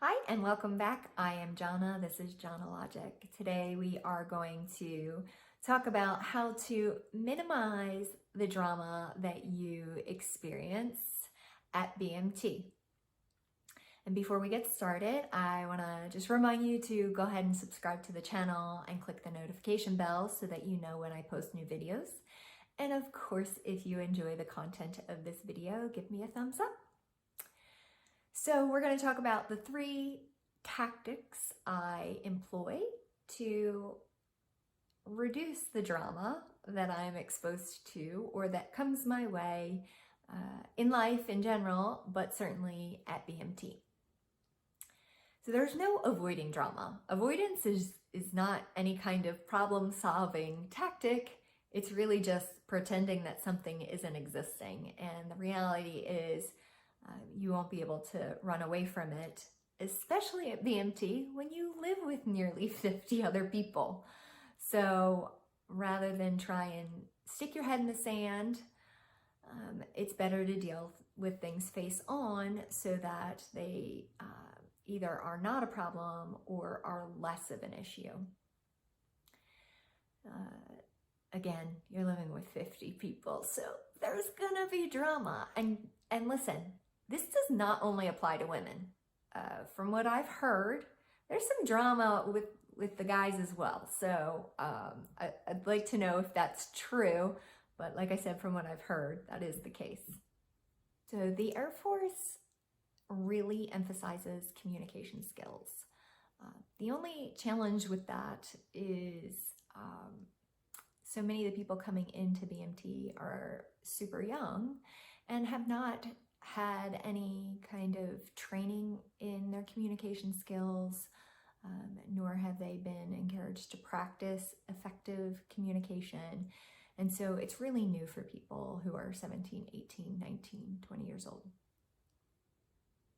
Hi and welcome back. I am Jana. This is Jana Logic. Today we are going to talk about how to minimize the drama that you experience at BMT. And before we get started, I want to just remind you to go ahead and subscribe to the channel and click the notification bell so that you know when I post new videos. And of course, if you enjoy the content of this video, give me a thumbs up. So we're going to talk about the 3 tactics I employ to reduce the drama that I'm exposed to or that comes my way in life in general, but certainly at BMT. So there's no avoiding drama. Avoidance is not any kind of problem-solving tactic. It's really just pretending that something isn't existing. And the reality is you won't be able to run away from it, especially at BMT when you live with nearly 50 other people. So rather than try and stick your head in the sand, it's better to deal with things face on so that they either are not a problem or are less of an issue. Again, you're living with 50 people, so there's gonna be drama. And listen, this does not only apply to women. From what I've heard, there's some drama with the guys as well. So I'd like to know if that's true, but like I said, from what I've heard, that is the case. So the Air Force really emphasizes communication skills. The only challenge with that is so many of the people coming into BMT are super young and have not had any kind of training in their communication skills, nor have they been encouraged to practice effective communication. And so it's really new for people who are 17, 18, 19, 20 years old.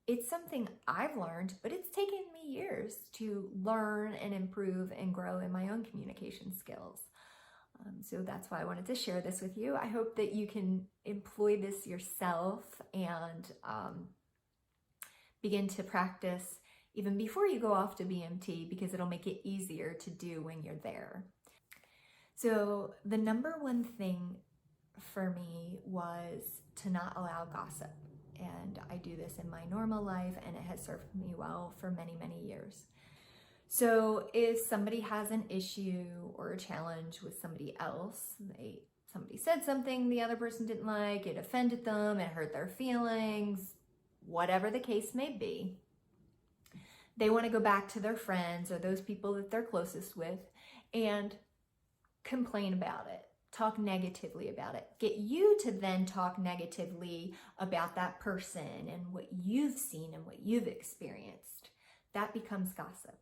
It's something I've learned, but it's taken me years to learn and improve and grow in my own communication skills. So that's why I wanted to share this with you. I hope that you can employ this yourself and begin to practice even before you go off to BMT, because it'll make it easier to do when you're there. So the number one thing for me was to not allow gossip. And I do this in my normal life, and it has served me well for many, many years. So if somebody has an issue or a challenge with somebody else, somebody said something the other person didn't like, it offended them, it hurt their feelings, whatever the case may be, they want to go back to their friends or those people that they're closest with and complain about it, talk negatively about it, get you to then talk negatively about that person and what you've seen and what you've experienced. That becomes gossip.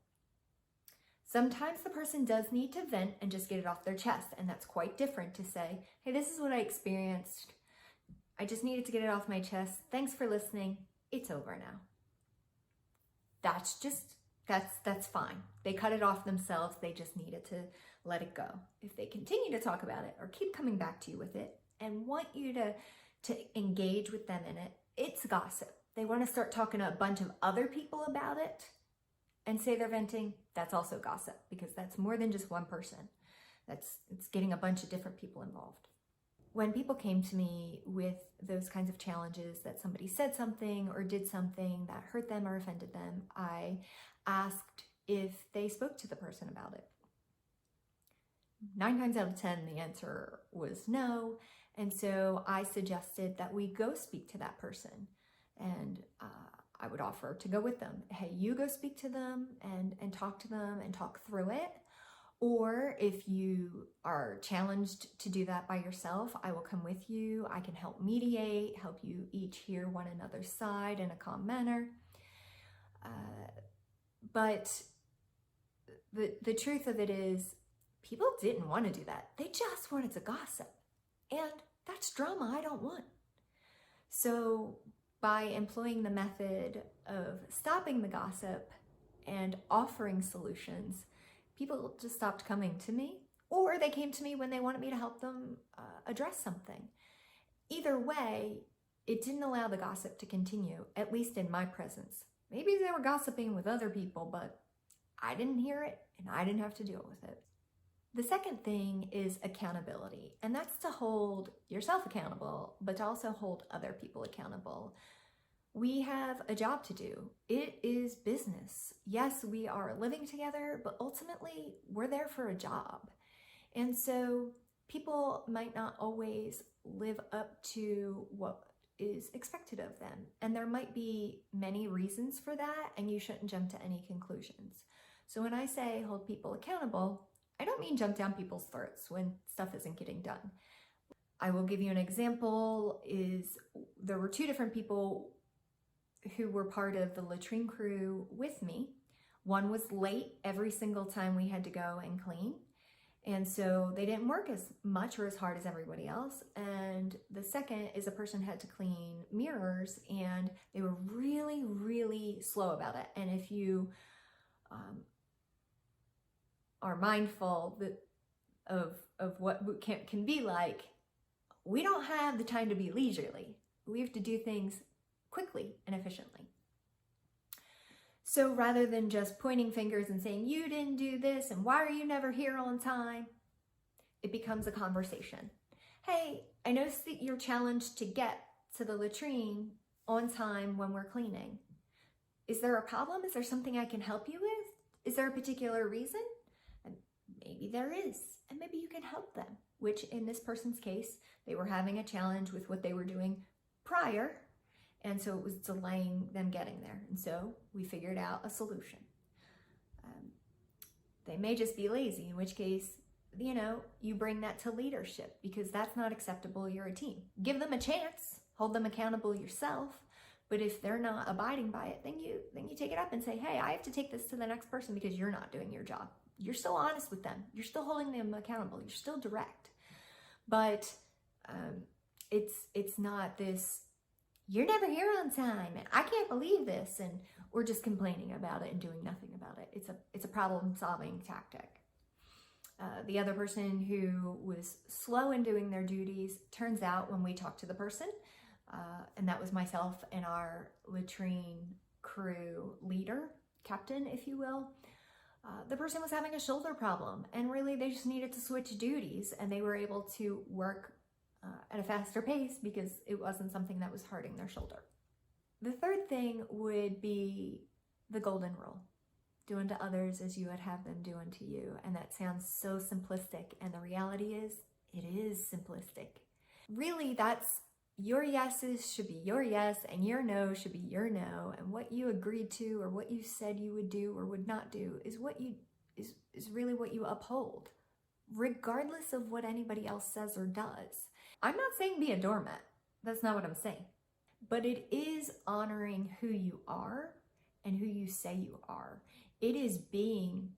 Sometimes the person does need to vent and just get it off their chest, and that's quite different to say, hey, this is what I experienced. I just needed to get it off my chest. Thanks for listening. It's over now. That's fine. They cut it off themselves. They just needed to let it go. If they continue to talk about it or keep coming back to you with it and want you to engage with them in it, it's gossip. They want to start talking to a bunch of other people about it and say they're venting, that's also gossip, because that's more than just one person. It's getting a bunch of different people involved. When people came to me with those kinds of challenges, that somebody said something or did something that hurt them or offended them, I asked if they spoke to the person about it. 9 times out of 10, the answer was no. And so I suggested that we go speak to that person, and I would offer to go with them. Hey, you go speak to them and talk to them and talk through it. Or if you are challenged to do that by yourself, I will come with you. I can help mediate, help you each hear one another's side in a calm manner. But the truth of it is, people didn't want to do that. They just wanted to gossip. And that's drama I don't want. So by employing the method of stopping the gossip and offering solutions, people just stopped coming to me, or they came to me when they wanted me to help them address something. Either way, it didn't allow the gossip to continue, at least in my presence. Maybe they were gossiping with other people, but I didn't hear it and I didn't have to deal with it. The second thing is accountability, and that's to hold yourself accountable, but to also hold other people accountable. We have a job to do. It is business. Yes, we are living together, but ultimately we're there for a job. And so people might not always live up to what is expected of them. And there might be many reasons for that, and you shouldn't jump to any conclusions. So when I say hold people accountable, I don't mean jump down people's throats when stuff isn't getting done. I will give you an example. There were two different people who were part of the latrine crew with me. One was late every single time we had to go and clean. And so they didn't work as much or as hard as everybody else. And the second is a person had to clean mirrors, and they were really, really slow about it. And if you are mindful of what boot camp can be like, we don't have the time to be leisurely. We have to do things quickly and efficiently. So rather than just pointing fingers and saying, you didn't do this and why are you never here on time, it becomes a conversation. Hey, I noticed that you're challenged to get to the latrine on time when we're cleaning. Is there a problem? Is there something I can help you with? Is there a particular reason? And maybe there is, and maybe you can help them, which in this person's case, they were having a challenge with what they were doing prior, and so it was delaying them getting there. And so we figured out a solution. They may just be lazy, in which case, you bring that to leadership, because that's not acceptable. You're a team. Give them a chance, hold them accountable yourself. But if they're not abiding by it, then you take it up and say, hey, I have to take this to the next person because you're not doing your job. You're still honest with them. You're still holding them accountable. You're still direct. But it's not this, you're never here on time, and I can't believe this, and we're just complaining about it and doing nothing about it. It's a problem-solving tactic. The other person who was slow in doing their duties, turns out when we talked to the person, and that was myself and our latrine crew leader, captain, if you will, the person was having a shoulder problem, and really they just needed to switch duties, and they were able to work at a faster pace because it wasn't something that was hurting their shoulder. The third thing would be the golden rule. Do unto others as you would have them do unto you. And that sounds so simplistic, and the reality is, it is simplistic. Really, that's your yeses should be your yes, and your no should be your no, and what you agreed to or what you said you would do or would not do is really what you uphold, regardless of what anybody else says or does. I'm not saying be a doormat. That's not what I'm saying. But it is honoring who you are and who you say you are. It is being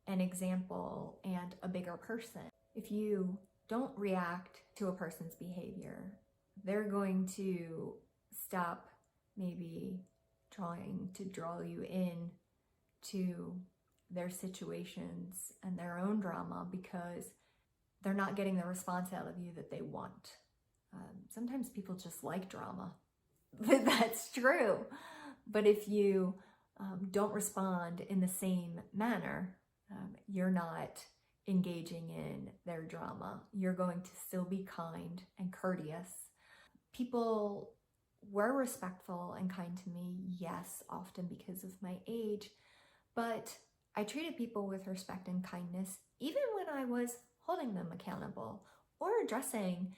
an example and a bigger person. If you don't react to a person's behavior, they're going to stop maybe trying to draw you in to their situations and their own drama because they're not getting the response out of you that they want. Sometimes people just like drama. That's true. But if you don't respond in the same manner, you're not engaging in their drama. You're going to still be kind and courteous. People were respectful and kind to me, yes, often because of my age, but I treated people with respect and kindness even when I was holding them accountable or addressing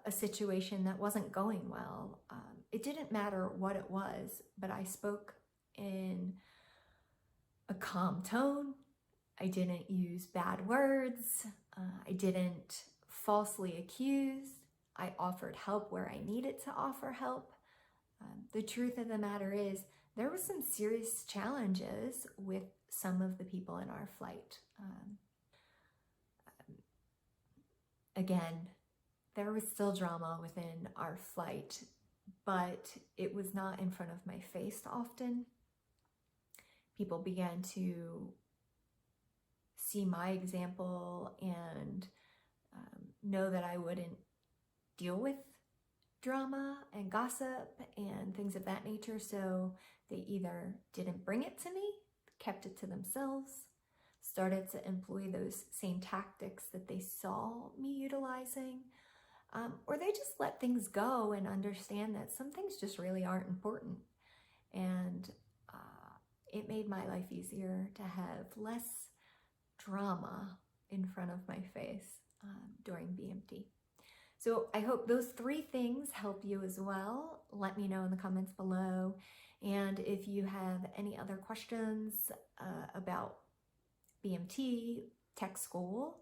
a situation that wasn't going well. It didn't matter what it was, but I spoke in a calm tone. I didn't use bad words. I didn't falsely accuse. I offered help where I needed to offer help. The truth of the matter is, there were some serious challenges with some of the people in our flight. Again, there was still drama within our flight, but it was not in front of my face often. People began to see my example and know that I wouldn't deal with drama and gossip and things of that nature. So they either didn't bring it to me, kept it to themselves, started to employ those same tactics that they saw me utilizing, or they just let things go and understand that some things just really aren't important. And it made my life easier to have less drama in front of my face during BMT. So I hope those 3 things help you as well. Let me know in the comments below. And if you have any other questions about BMT, tech school,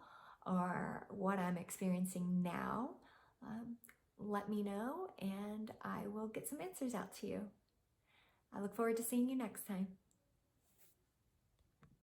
or what I'm experiencing now, let me know and I will get some answers out to you. I look forward to seeing you next time.